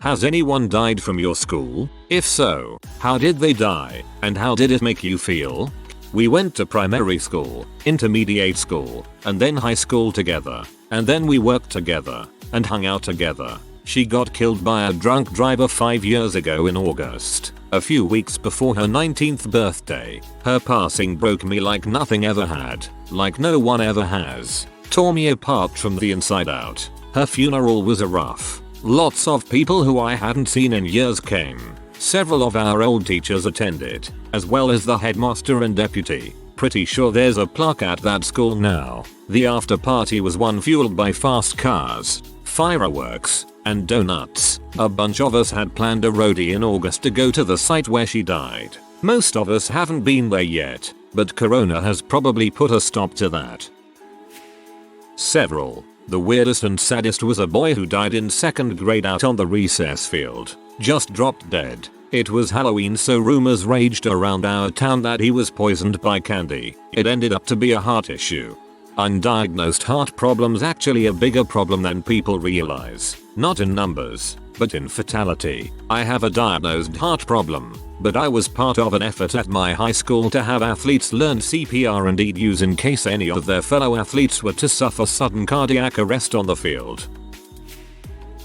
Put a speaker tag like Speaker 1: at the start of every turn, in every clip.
Speaker 1: Has anyone died from your school? If so, how did they die, and how did it make you feel? We went to primary school, intermediate school, and then high school together, and then we worked together, and hung out together. She got killed by a drunk driver 5 years ago in August, a few weeks before her 19th birthday. Her passing broke me like nothing ever had, like no one ever has. Tore me apart from the inside out. Her funeral was a rough. Lots of people who I hadn't seen in years came. Several of our old teachers attended, as well as the headmaster and deputy. Pretty sure there's a plaque at that school now. The after party was one fueled by fast cars, fireworks, and donuts. A bunch of us had planned a roadie in August to go to the site where she died. Most of us haven't been there yet, but Corona has probably put a stop to that. Several. The weirdest and saddest was a boy who died in 2nd grade out on the recess field. Just dropped dead. It was Halloween, so rumors raged around our town that he was poisoned by candy. It ended up to be a heart issue. Undiagnosed heart problem's actually a bigger problem than people realize. Not in numbers, but in fatality. I have a diagnosed heart problem, but I was part of an effort at my high school to have athletes learn CPR and EDUs in case any of their fellow athletes were to suffer sudden cardiac arrest on the field.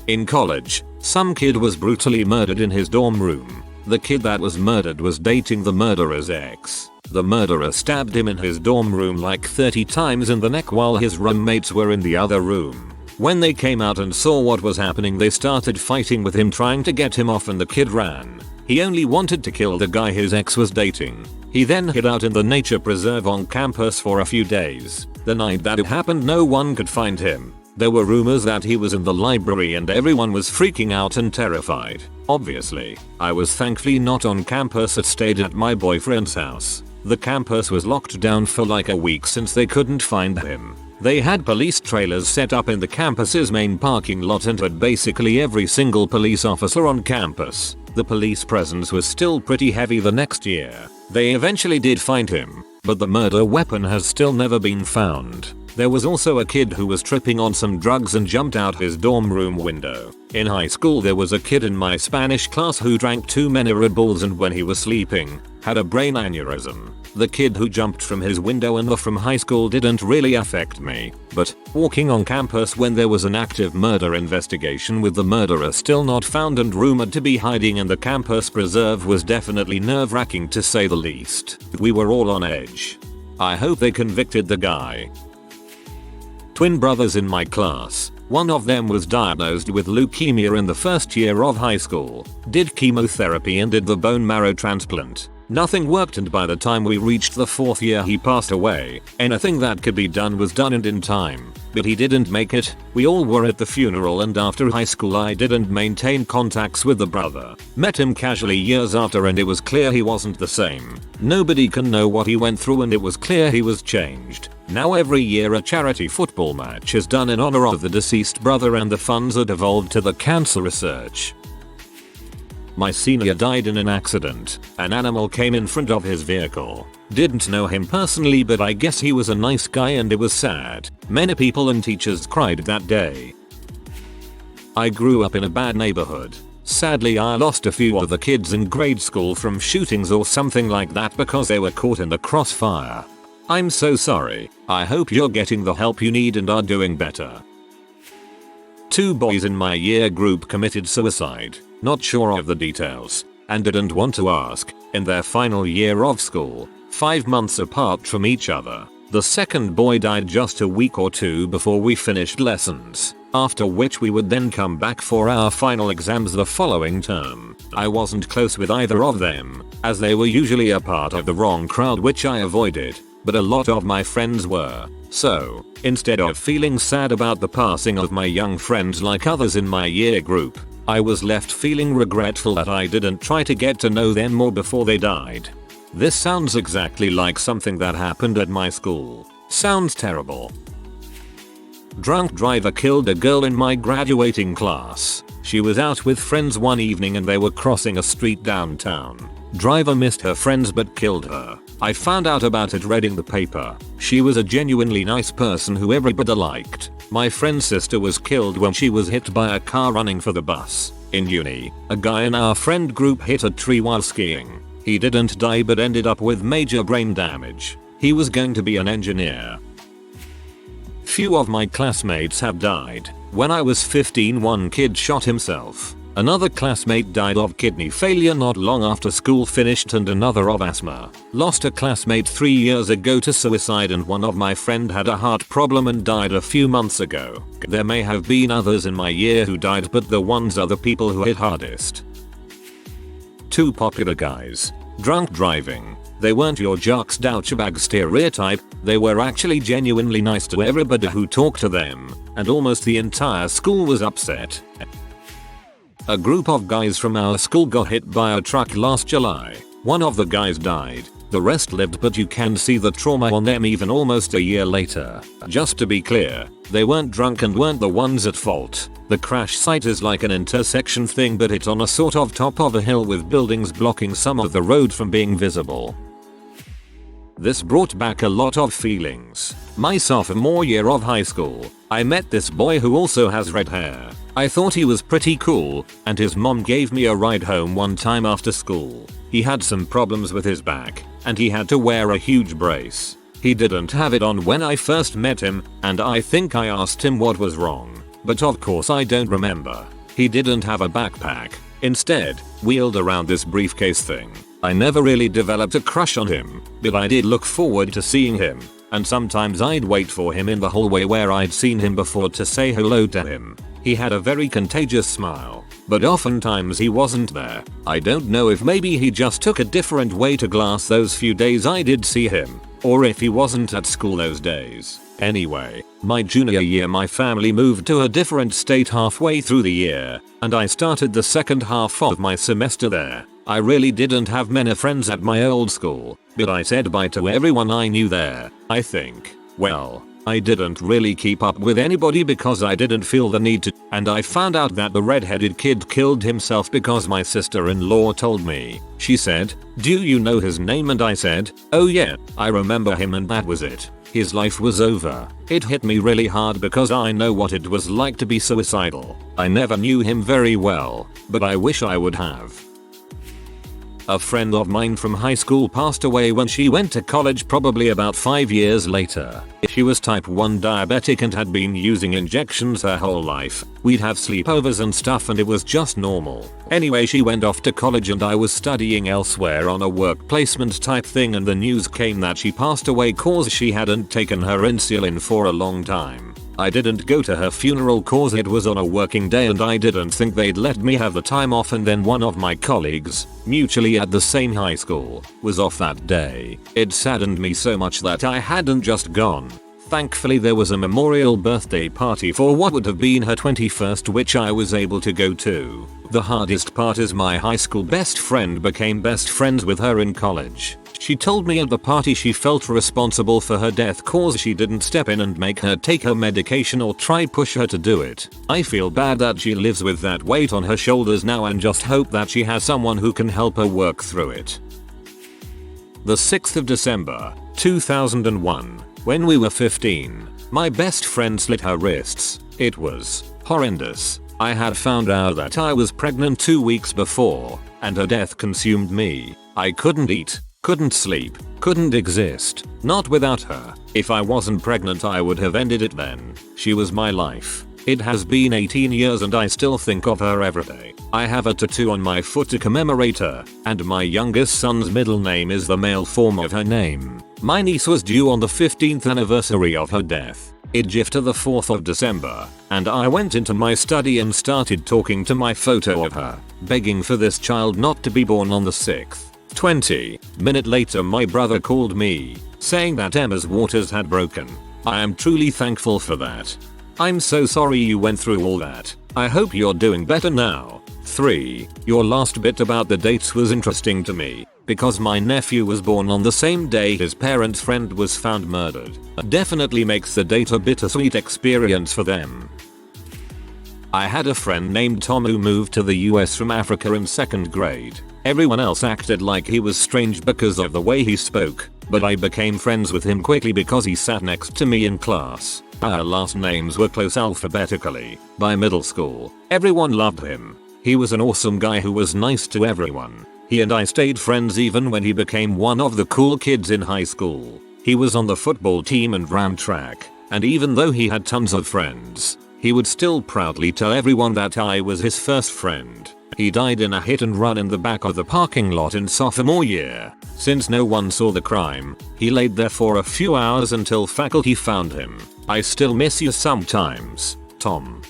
Speaker 1: In college, some kid was brutally murdered in his dorm room. The kid that was murdered was dating the murderer's ex. The murderer stabbed him in his dorm room like 30 times in the neck while his roommates were in the other room. When they came out and saw what was happening, they started fighting with him, trying to get him off, and the kid ran. He only wanted to kill the guy his ex was dating. He then hid out in the nature preserve on campus for a few days. The night that it happened, no one could find him. There were rumors that he was in the library and everyone was freaking out and terrified. Obviously, I was thankfully not on campus. It stayed at my boyfriend's house. The campus was locked down for like a week since they couldn't find him. They had police trailers set up in the campus's main parking lot and had basically every single police officer on campus. The police presence was still pretty heavy the next year. They eventually did find him, but the murder weapon has still never been found. There was also a kid who was tripping on some drugs and jumped out his dorm room window. In high school, there was a kid in my Spanish class who drank too many Red Bulls and when he was sleeping, had a brain aneurysm. The kid who jumped from his window and from high school didn't really affect me, but walking on campus when there was an active murder investigation with the murderer still not found and rumored to be hiding in the campus preserve was definitely nerve-wracking to say the least. We were all on edge. I hope they convicted the guy. Twin brothers in my class. One of them was diagnosed with leukemia in the first year of high school, did chemotherapy and did the bone marrow transplant. Nothing worked, and by the time we reached the 4th year he passed away. Anything that could be done was done and in time, but he didn't make it. We all were at the funeral, and after high school I didn't maintain contacts with the brother. Met him casually years after and it was clear he wasn't the same. Nobody can know what he went through and it was clear he was changed. Now every year a charity football match is done in honor of the deceased brother and the funds are devolved to the cancer research. My senior died in an accident. An animal came in front of his vehicle. Didn't know him personally, but I guess he was a nice guy and it was sad. Many people and teachers cried that day. I grew up in a bad neighborhood. Sadly, I lost a few of the kids in grade school from shootings or something like that because they were caught in the crossfire. I'm so sorry. I hope you're getting the help you need and are doing better. 2 boys in my year group committed suicide. Not sure of the details, and didn't want to ask, in their final year of school, 5 months apart from each other. The second boy died just a week or 2 before we finished lessons, after which we would then come back for our final exams the following term. I wasn't close with either of them, as they were usually a part of the wrong crowd, which I avoided, but a lot of my friends were. So, instead of feeling sad about the passing of my young friends like others in my year group, I was left feeling regretful that I didn't try to get to know them more before they died. This sounds exactly like something that happened at my school. Sounds terrible. Drunk driver killed a girl in my graduating class. She was out with friends one evening and they were crossing a street downtown. Driver missed her friends but killed her. I found out about it reading the paper. She was a genuinely nice person who everybody liked. My friend's sister was killed when she was hit by a car running for the bus. In uni, a guy in our friend group hit a tree while skiing. He didn't die but ended up with major brain damage. He was going to be an engineer. Few of my classmates have died. When I was 15, one kid shot himself. Another classmate died of kidney failure not long after school finished, and another of asthma. Lost a classmate 3 years ago to suicide, and one of my friend had a heart problem and died a few months ago. There may have been others in my year who died, but the ones are the people who hit hardest. 2 popular guys. Drunk driving. They weren't your jocks douchebag stereotype, they were actually genuinely nice to everybody who talked to them, and almost the entire school was upset. A group of guys from our school got hit by a truck last July. One of the guys died. The rest lived, but you can see the trauma on them even almost a year later. Just to be clear, they weren't drunk and weren't the ones at fault. The crash site is like an intersection thing, but it's on a sort of top of a hill with buildings blocking some of the road from being visible. This brought back a lot of feelings. My sophomore year of high school, I met this boy who also has red hair. I thought he was pretty cool, and his mom gave me a ride home one time after school. He had some problems with his back, and he had to wear a huge brace. He didn't have it on when I first met him, and I think I asked him what was wrong, but of course I don't remember. He didn't have a backpack. Instead, wheeled around this briefcase thing. I never really developed a crush on him, but I did look forward to seeing him, and sometimes I'd wait for him in the hallway where I'd seen him before to say hello to him. He had a very contagious smile, but oftentimes he wasn't there. I don't know if maybe he just took a different way to class those few days I did see him, or if he wasn't at school those days. Anyway, my junior year my family moved to a different state halfway through the year, and I started the second half of my semester there. I really didn't have many friends at my old school, but I said bye to everyone I knew there, I think. Well, I didn't really keep up with anybody because I didn't feel the need to, and I found out that the red-headed kid killed himself because my sister-in-law told me. She said, "Do you know his name?" And I said, "Oh yeah, I remember him," and that was it. His life was over. It hit me really hard because I know what it was like to be suicidal. I never knew him very well, but I wish I would have. A friend of mine from high school passed away when she went to college, probably about 5 years later. She was type 1 diabetic and had been using injections her whole life. We'd have sleepovers and stuff and it was just normal. Anyway, she went off to college and I was studying elsewhere on a work placement type thing, and the news came that she passed away cause she hadn't taken her insulin for a long time. I didn't go to her funeral cause it was on a working day and I didn't think they'd let me have the time off, and then one of my colleagues, mutually at the same high school, was off that day. It saddened me so much that I hadn't just gone. Thankfully there was a memorial birthday party for what would have been her 21st which I was able to go to. The hardest part is my high school best friend became best friends with her in college. She told me at the party she felt responsible for her death cause she didn't step in and make her take her medication or try push her to do it. I feel bad that she lives with that weight on her shoulders now and just hope that she has someone who can help her work through it. The 6th of December, 2001. When we were 15, my best friend slit her wrists. It was horrendous. I had found out that I was pregnant 2 weeks before, and her death consumed me. I couldn't eat, couldn't sleep, couldn't exist. Not without her. If I wasn't pregnant I would have ended it then. She was my life. It has been 18 years and I still think of her every day. I have a tattoo on my foot to commemorate her, and my youngest son's middle name is the male form of her name. My niece was due on the 15th anniversary of her death. It jiffed to the 4th of December, and I went into my study and started talking to my photo of her, begging for this child not to be born on the 6th. 20 minutes later my brother called me, saying that Emma's waters had broken. I am truly thankful for that. I'm so sorry you went through all that. I hope you're doing better now. 3. Your last bit about the dates was interesting to me, because my nephew was born on the same day his parents' friend was found murdered. It definitely makes the date a bittersweet experience for them. I had a friend named Tom who moved to the US from Africa in 2nd grade. Everyone else acted like he was strange because of the way he spoke, but I became friends with him quickly because he sat next to me in class. Our last names were close alphabetically. By middle school, everyone loved him. He was an awesome guy who was nice to everyone. He and I stayed friends even when he became one of the cool kids in high school. He was on the football team and ran track, and even though he had tons of friends, he would still proudly tell everyone that I was his first friend. He died in a hit and run in the back of the parking lot in sophomore year. Since no one saw the crime, he laid there for a few hours until faculty found him. I still miss you sometimes, Tom.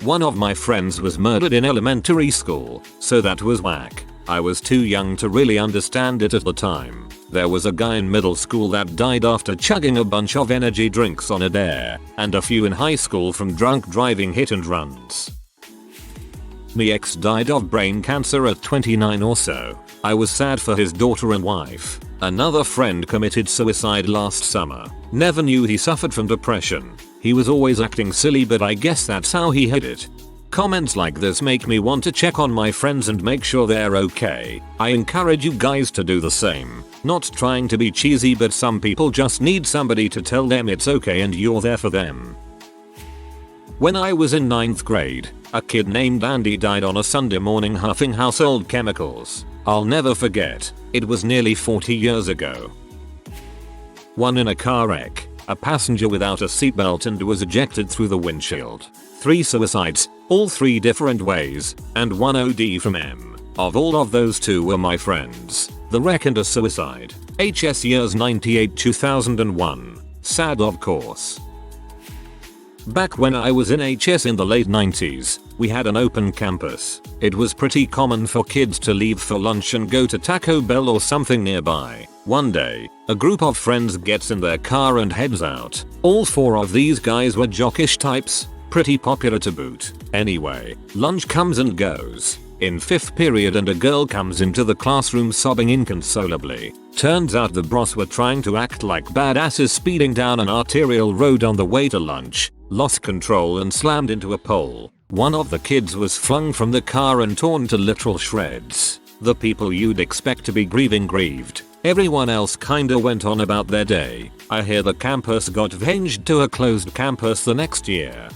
Speaker 1: One of my friends was murdered in elementary school, so that was whack. I was too young to really understand it at the time. There was a guy in middle school that died after chugging a bunch of energy drinks on a dare, and a few in high school from drunk driving hit and runs. My ex died of brain cancer at 29 or so. I was sad for his daughter and wife. Another friend committed suicide last summer. Never knew he suffered from depression. He was always acting silly, but I guess that's how he hid it. Comments like this make me want to check on my friends and make sure they're okay. I encourage you guys to do the same. Not trying to be cheesy, but some people just need somebody to tell them it's okay and you're there for them. When I was in 9th grade, a kid named Andy died on a Sunday morning huffing household chemicals. I'll never forget. It was nearly 40 years ago. 1 in a car wreck. A passenger without a seatbelt and was ejected through the windshield. 3 suicides, all 3 different ways, and 1 OD from M. Of all of those 2 were my friends. The wreck and a suicide. HS years 98-2001. Sad, of course. Back when I was in HS in the late 90s, we had an open campus. It was pretty common for kids to leave for lunch and go to Taco Bell or something nearby. One day, a group of friends gets in their car and heads out. All 4 of these guys were jockish types, pretty popular to boot. Anyway, lunch comes and goes. In 5th period and a girl comes into the classroom sobbing inconsolably. Turns out the bros were trying to act like badasses speeding down an arterial road on the way to lunch, lost control and slammed into a pole. One of the kids was flung from the car and torn to literal shreds. The people you'd expect to be grieving grieved. Everyone else kinda went on about their day. I hear the campus got changed to a closed campus the next year.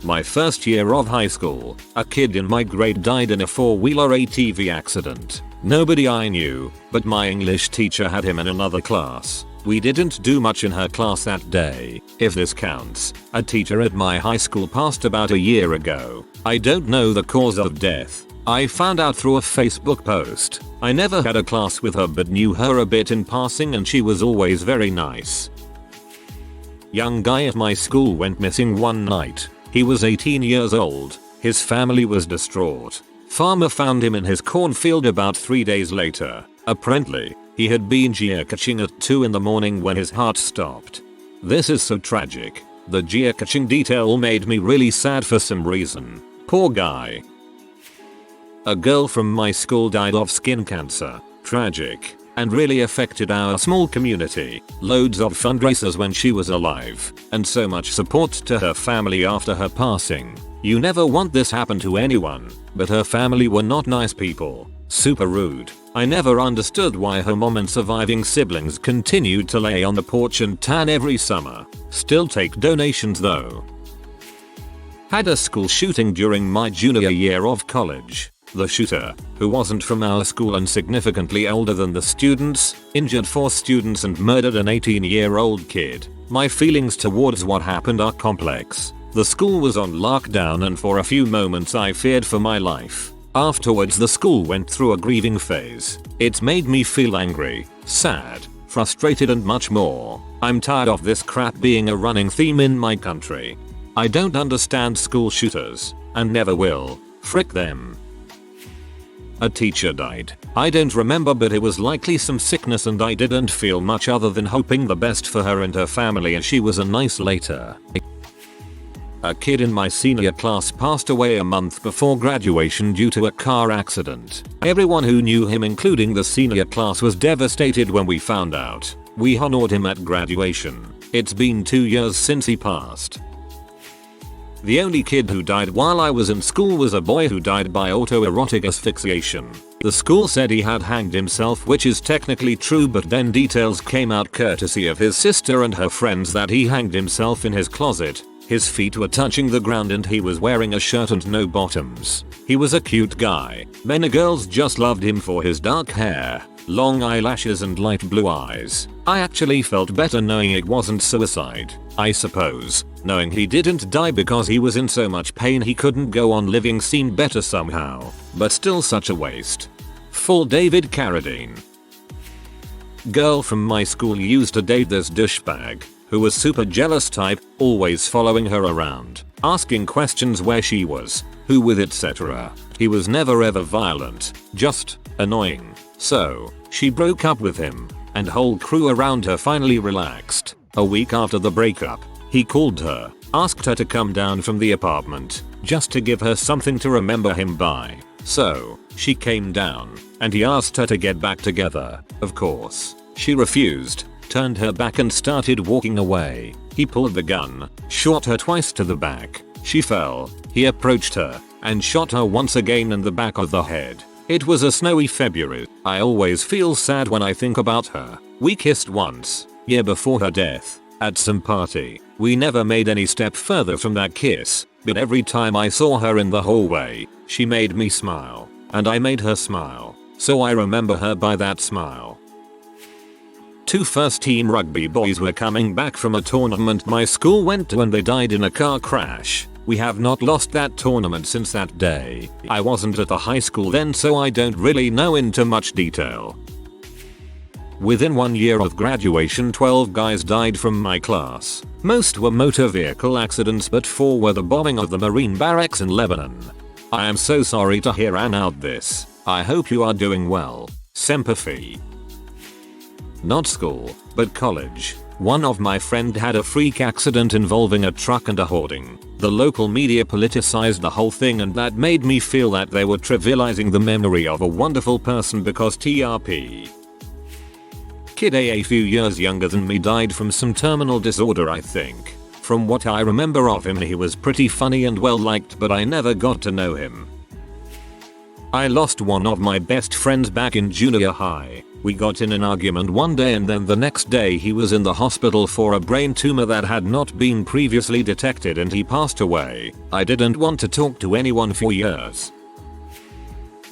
Speaker 1: My first year of high school, a kid in my grade died in a 4-wheeler ATV accident. Nobody I knew, but my English teacher had him in another class. We didn't do much in her class that day, if this counts. A teacher at my high school passed about a year ago. I don't know the cause of death. I found out through a Facebook post. I never had a class with her but knew her a bit in passing and she was always very nice. Young guy at my school went missing one night. He was 18 years old. His family was distraught. Farmer found him in his cornfield about 3 days later. Apparently, he had been geocaching at 2 in the morning when his heart stopped. This is so tragic. The geocaching detail made me really sad for some reason. Poor guy. A girl from my school died of skin cancer. Tragic. And really affected our small community. Loads of fundraisers when she was alive, and so much support to her family after her passing. You never want this happen to anyone, but her family were not nice people. Super rude. I never understood why her mom and surviving siblings continued to lay on the porch and tan every summer. Still take donations though. Had a school shooting during my junior year of college. The shooter, who wasn't from our school and significantly older than the students, injured 4 students and murdered an 18-year-old kid. My feelings towards what happened are complex. The school was on lockdown and for a few moments I feared for my life. Afterwards the school went through a grieving phase. It made me feel angry, sad, frustrated and much more. I'm tired of this crap being a running theme in my country. I don't understand school shooters, and never will. Frick them. A teacher died. I don't remember, but it was likely some sickness and I didn't feel much other than hoping the best for her and her family, and she was a nice later. A kid in my senior class passed away a month before graduation due to a car accident. Everyone who knew him, including the senior class, was devastated when we found out. We honored him at graduation. It's been 2 years since he passed. The only kid who died while I was in school was a boy who died by autoerotic asphyxiation. The school said he had hanged himself, which is technically true, but then details came out courtesy of his sister and her friends that he hanged himself in his closet. His feet were touching the ground and he was wearing a shirt and no bottoms. He was a cute guy. Many girls just loved him for his dark hair, long eyelashes and light blue eyes. I actually felt better knowing it wasn't suicide, I suppose. Knowing he didn't die because he was in so much pain he couldn't go on living seemed better somehow. But still such a waste. Full David Carradine. Girl from my school used to date this douchebag, who was super jealous type, always following her around, asking questions where she was, who with etc. He was never ever violent, just annoying. So, she broke up with him, and whole crew around her finally relaxed. A week after the breakup, he called her, asked her to come down from the apartment, just to give her something to remember him by. So, she came down, and he asked her to get back together. Of course, she refused, turned her back and started walking away. He pulled the gun, shot her twice to the back. She fell. He approached her, and shot her once again in the back of the head. It was a snowy February. I always feel sad when I think about her. We kissed once, year before her death, at some party. We never made any step further from that kiss, but every time I saw her in the hallway, she made me smile, and I made her smile, so I remember her by that smile. Two first-team rugby boys were coming back from a tournament my school went to and they died in a car crash. We have not lost that tournament since that day. I wasn't at the high school then so I don't really know into much detail. Within 1 year of graduation 12 guys died from my class. Most were motor vehicle accidents but 4 were the bombing of the Marine barracks in Lebanon. I am so sorry to hear about this. I hope you are doing well. Sympathy. Not school, but college. One of my friend had a freak accident involving a truck and a hoarding. The local media politicized the whole thing and that made me feel that they were trivializing the memory of a wonderful person because TRP. Kid a few years younger than me died from some terminal disorder I think. From what I remember of him he was pretty funny and well liked but I never got to know him. I lost one of my best friends back in junior high. We got in an argument one day and then the next day he was in the hospital for a brain tumor that had not been previously detected and he passed away. I didn't want to talk to anyone for years.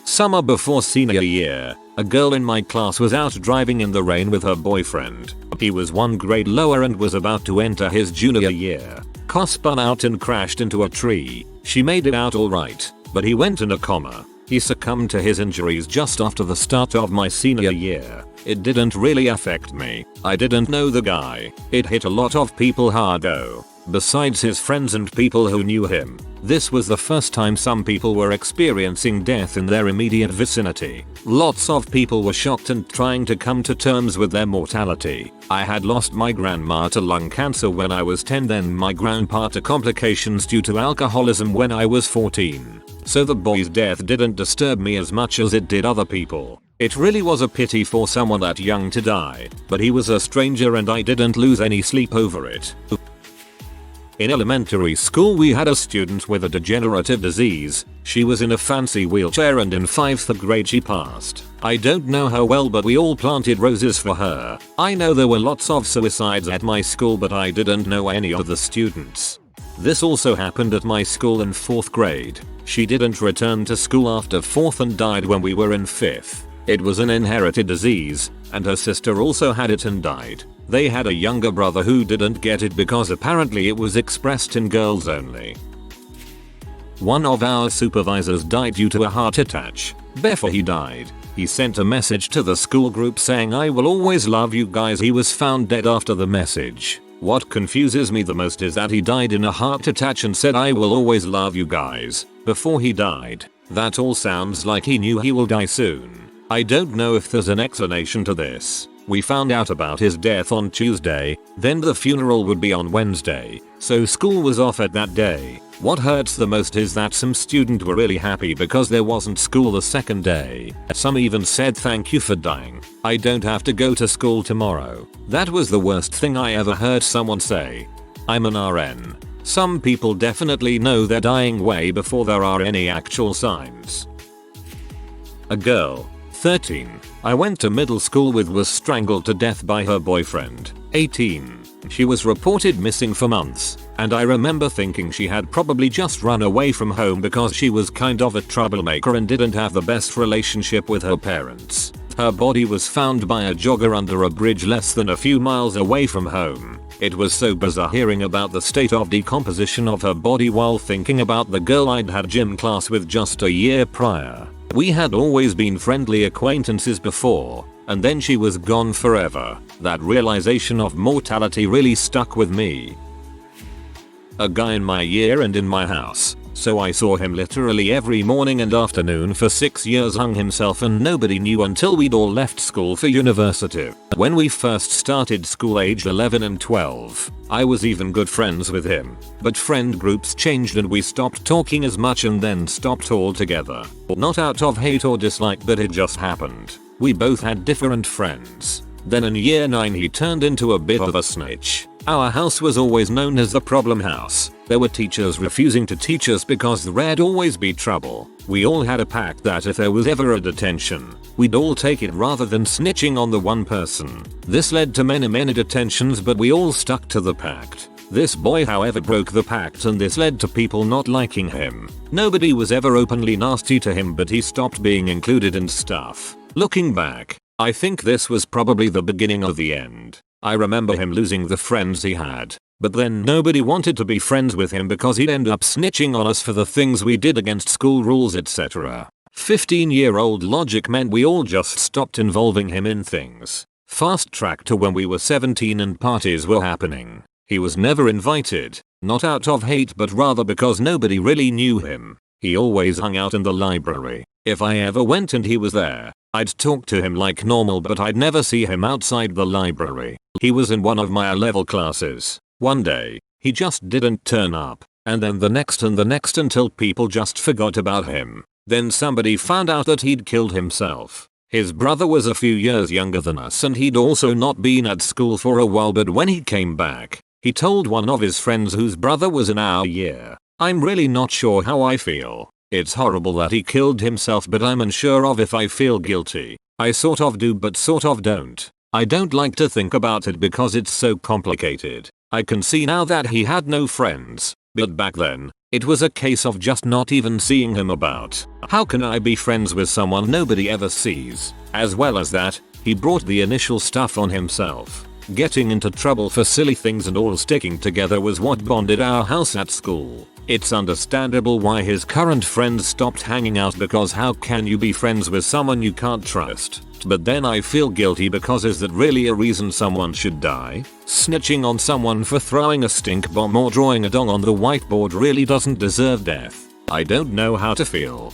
Speaker 1: Summer before senior year, a girl in my class was out driving in the rain with her boyfriend. He was 1 grade lower and was about to enter his junior year. Car spun out and crashed into a tree. She made it out alright, but he went in a coma. He succumbed to his injuries just after the start of my senior year. It didn't really affect me. I didn't know the guy. It hit a lot of people hard though. Besides his friends and people who knew him, this was the first time some people were experiencing death in their immediate vicinity. Lots of people were shocked and trying to come to terms with their mortality. I had lost my grandma to lung cancer when I was 10, then my grandpa to complications due to alcoholism when I was 14. So the boy's death didn't disturb me as much as it did other people. It really was a pity for someone that young to die, but he was a stranger and I didn't lose any sleep over it. In elementary school we had a student with a degenerative disease. She was in a fancy wheelchair and in 5th grade she passed. I don't know her well but we all planted roses for her. I know there were lots of suicides at my school but I didn't know any of the students. This also happened at my school in 4th grade. She didn't return to school after 4th and died when we were in 5th. It was an inherited disease, and her sister also had it and died. They had a younger brother who didn't get it because apparently it was expressed in girls only. One of our supervisors died due to a heart attack. Before he died, he sent a message to the school group saying "I will always love you guys." He was found dead after the message. What confuses me the most is that he died in a heart attack and said "I will always love you guys" before he died. That all sounds like he knew he will die soon. I don't know if there's an explanation to this. We found out about his death on Tuesday, then the funeral would be on Wednesday, so school was off at that day. What hurts the most is that some students were really happy because there wasn't school the second day. Some even said "thank you for dying. I don't have to go to school tomorrow." That was the worst thing I ever heard someone say. I'm an RN. Some people definitely know they're dying way before there are any actual signs. A girl, 13, I went to middle school with was strangled to death by her boyfriend, 18. She was reported missing for months, and I remember thinking she had probably just run away from home because she was kind of a troublemaker and didn't have the best relationship with her parents. Her body was found by a jogger under a bridge less than a few miles away from home. It was so bizarre hearing about the state of decomposition of her body while thinking about the girl I'd had gym class with just a year prior. We had always been friendly acquaintances before, and then she was gone forever. That realization of mortality really stuck with me. A guy in my year and in my house, so I saw him literally every morning and afternoon for 6 years, hung himself, and nobody knew until we'd all left school for university. When we first started school aged 11 and 12, I was even good friends with him, but friend groups changed and we stopped talking as much and then stopped altogether. Not out of hate or dislike, but it just happened. We both had different friends. Then in year 9 he turned into a bit of a snitch. Our house was always known as the problem house. There were teachers refusing to teach us because there'd always be trouble. We all had a pact that if there was ever a detention, we'd all take it rather than snitching on the one person. This led to many detentions, but we all stuck to the pact. This boy, however, broke the pact, and this led to people not liking him. Nobody was ever openly nasty to him, but he stopped being included in stuff. Looking back, I think this was probably the beginning of the end. I remember him losing the friends he had, but then nobody wanted to be friends with him because he'd end up snitching on us for the things we did against school rules, etc. 15-year-old logic meant we all just stopped involving him in things. Fast track to when we were 17 and parties were happening. He was never invited, not out of hate but rather because nobody really knew him. He always hung out in the library. If I ever went and he was there, I'd talk to him like normal, but I'd never see him outside the library. He was in one of my A-level classes. One day, he just didn't turn up, and then the next and the next until people just forgot about him. Then somebody found out that he'd killed himself. His brother was a few years younger than us and he'd also not been at school for a while, but when he came back, he told one of his friends whose brother was in our year. I'm really not sure how I feel. It's horrible that he killed himself, but I'm unsure of if I feel guilty. I sort of do but sort of don't. I don't like to think about it because it's so complicated. I can see now that he had no friends, but back then, it was a case of just not even seeing him about. How can I be friends with someone nobody ever sees? As well as that, he brought the initial stuff on himself. Getting into trouble for silly things and all sticking together was what bonded our house at school. It's understandable why his current friends stopped hanging out, because how can you be friends with someone you can't trust? But then I feel guilty because is that really a reason someone should die? Snitching on someone for throwing a stink bomb or drawing a dong on the whiteboard really doesn't deserve death. I don't know how to feel.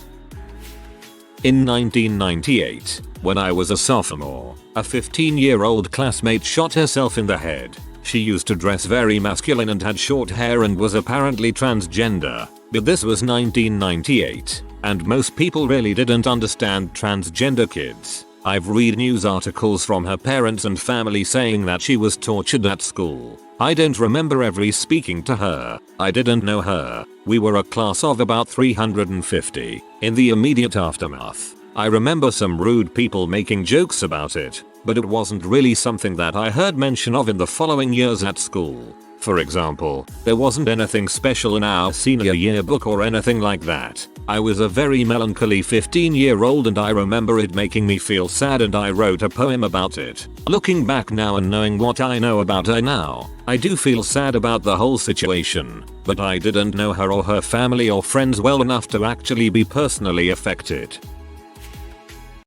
Speaker 1: In 1998, when I was a sophomore, a 15-year-old classmate shot herself in the head. She used to dress very masculine and had short hair and was apparently transgender. But this was 1998, and most people really didn't understand transgender kids. I've read news articles from her parents and family saying that she was tortured at school. I don't remember ever speaking to her. I didn't know her. We were a class of about 350. In the immediate aftermath, I remember some rude people making jokes about it, but it wasn't really something that I heard mention of in the following years at school. For example, there wasn't anything special in our senior yearbook or anything like that. I was a very melancholy 15-year-old and I remember it making me feel sad, and I wrote a poem about it. Looking back now and knowing what I know about her now, I do feel sad about the whole situation, but I didn't know her or her family or friends well enough to actually be personally affected.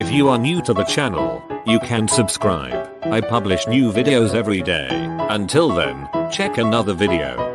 Speaker 1: If you are new to the channel, you can subscribe. I publish new videos every day. Until then, check another video.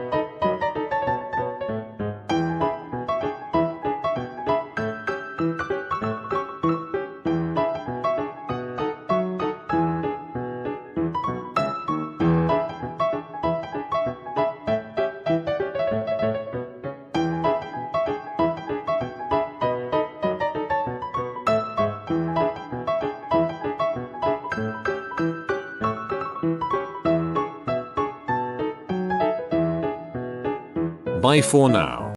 Speaker 1: Bye for now.